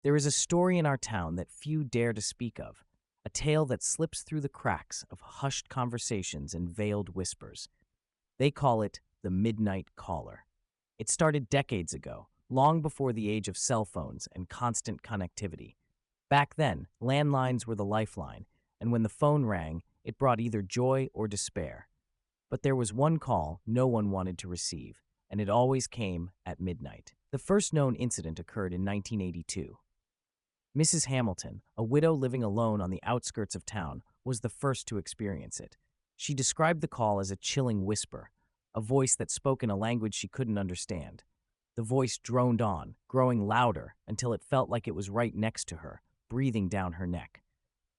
There is a story in our town that few dare to speak of, a tale that slips through the cracks of hushed conversations and veiled whispers. They call it the Midnight Caller. It started decades ago, long before the age of cell phones and constant connectivity. Back then, landlines were the lifeline, and when the phone rang, it brought either joy or despair. But there was one call no one wanted to receive, and it always came at midnight. The first known incident occurred in 1982. Mrs. Hamilton, a widow living alone on the outskirts of town, was the first to experience it. She described the call as a chilling whisper, a voice that spoke in a language she couldn't understand. The voice droned on, growing louder until it felt like it was right next to her, breathing down her neck.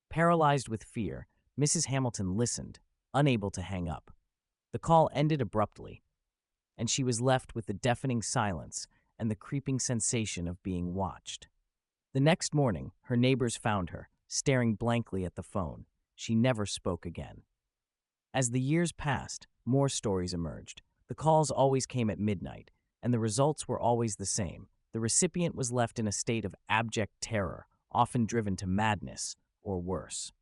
Paralyzed with fear, Mrs. Hamilton listened, unable to hang up. The call ended abruptly, and she was left with the deafening silence and the creeping sensation of being watched. The next morning, her neighbors found her, staring blankly at the phone. She never spoke again. As the years passed, more stories emerged. The calls always came at midnight, and the results were always the same. The recipient was left in a state of abject terror, often driven to madness or worse.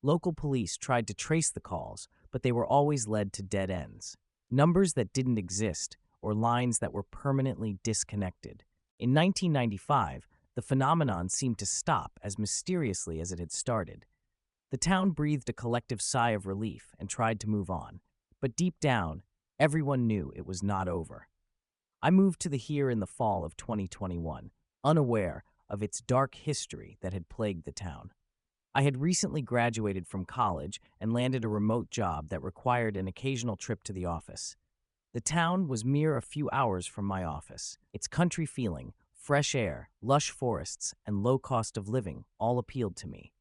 Local police tried to trace the calls, but they were always led to dead ends. Numbers that didn't exist or lines that were permanently disconnected. In 1995, the phenomenon seemed to stop as mysteriously as it had started. The town breathed a collective sigh of relief and tried to move on, but deep down, everyone knew it was not over. I moved to the here in the fall of 2021, unaware of its dark history that had plagued the town. I had recently graduated from college and landed a remote job that required an occasional trip to the office. The town was mere a few hours from my office. Its country feeling, fresh air, lush forests, and low cost of living all appealed to me.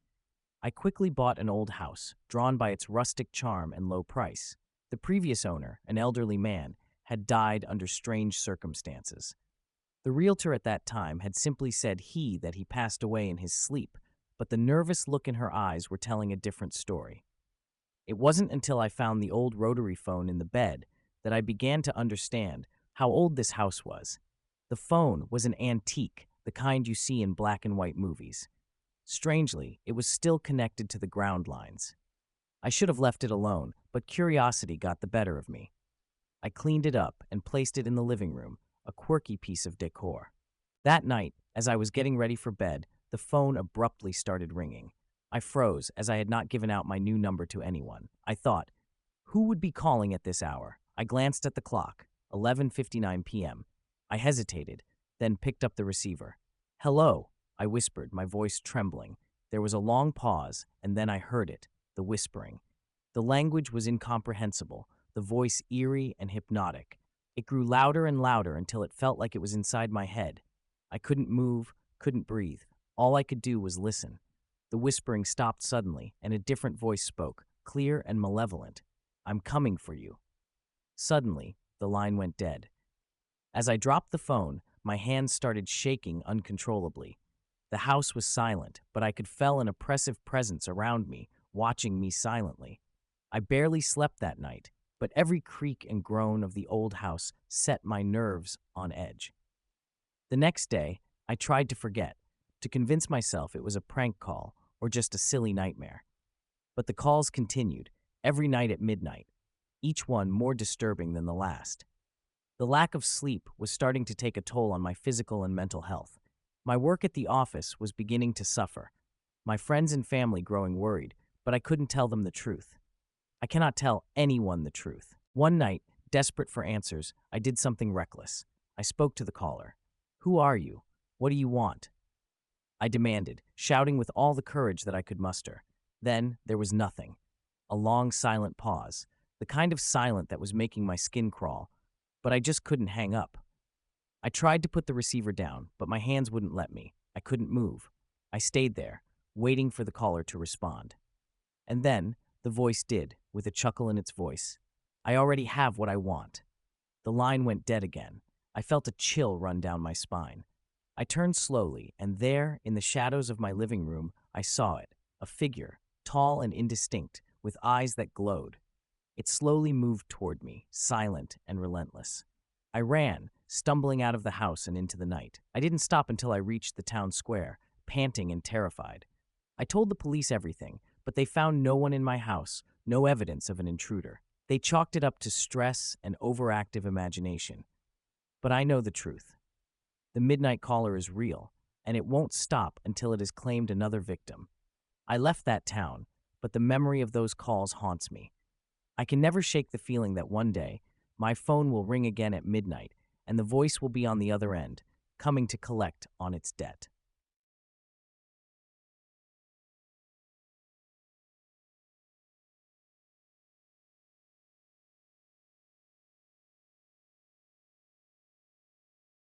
I quickly bought an old house, drawn by its rustic charm and low price. The previous owner, an elderly man, had died under strange circumstances. The realtor at that time had simply said that he passed away in his sleep, but the nervous look in her eyes were telling a different story. It wasn't until I found the old rotary phone in the bed that I began to understand how old this house was. The phone was an antique, the kind you see in black and white movies. Strangely, it was still connected to the ground lines. I should have left it alone, but curiosity got the better of me. I cleaned it up and placed it in the living room, a quirky piece of decor. That night, as I was getting ready for bed, the phone abruptly started ringing. I froze as I had not given out my new number to anyone. I thought, who would be calling at this hour? I glanced at the clock, 11:59 p.m. I hesitated, then picked up the receiver. "Hello," I whispered, my voice trembling. There was a long pause, and then I heard it, the whispering. The language was incomprehensible, the voice eerie and hypnotic. It grew louder and louder until it felt like it was inside my head. I couldn't move, couldn't breathe. All I could do was listen. The whispering stopped suddenly, and a different voice spoke, clear and malevolent. "I'm coming for you." Suddenly, the line went dead. As I dropped the phone, my hands started shaking uncontrollably. The house was silent, but I could feel an oppressive presence around me, watching me silently. I barely slept that night, but every creak and groan of the old house set my nerves on edge. The next day, I tried to forget, to convince myself it was a prank call or just a silly nightmare. But the calls continued, every night at midnight, each one more disturbing than the last. The lack of sleep was starting to take a toll on my physical and mental health. My work at the office was beginning to suffer, my friends and family growing worried, but I couldn't tell them the truth. I cannot tell anyone the truth. One night, desperate for answers, I did something reckless. I spoke to the caller. "Who are you? What do you want?" I demanded, shouting with all the courage that I could muster. Then there was nothing. A long, silent pause, the kind of silence that was making my skin crawl, but I just couldn't hang up. I tried to put the receiver down, but my hands wouldn't let me. I couldn't move. I stayed there, waiting for the caller to respond. And then, the voice did, with a chuckle in its voice. "I already have what I want." The line went dead again. I felt a chill run down my spine. I turned slowly, and there, in the shadows of my living room, I saw it, a figure, tall and indistinct, with eyes that glowed. It slowly moved toward me, silent and relentless. I ran, stumbling out of the house and into the night. I didn't stop until I reached the town square, panting and terrified. I told the police everything, but they found no one in my house, no evidence of an intruder. They chalked it up to stress and overactive imagination. But I know the truth. The midnight caller is real, and it won't stop until it has claimed another victim. I left that town, but the memory of those calls haunts me. I can never shake the feeling that one day, my phone will ring again at midnight, and the voice will be on the other end, coming to collect on its debt.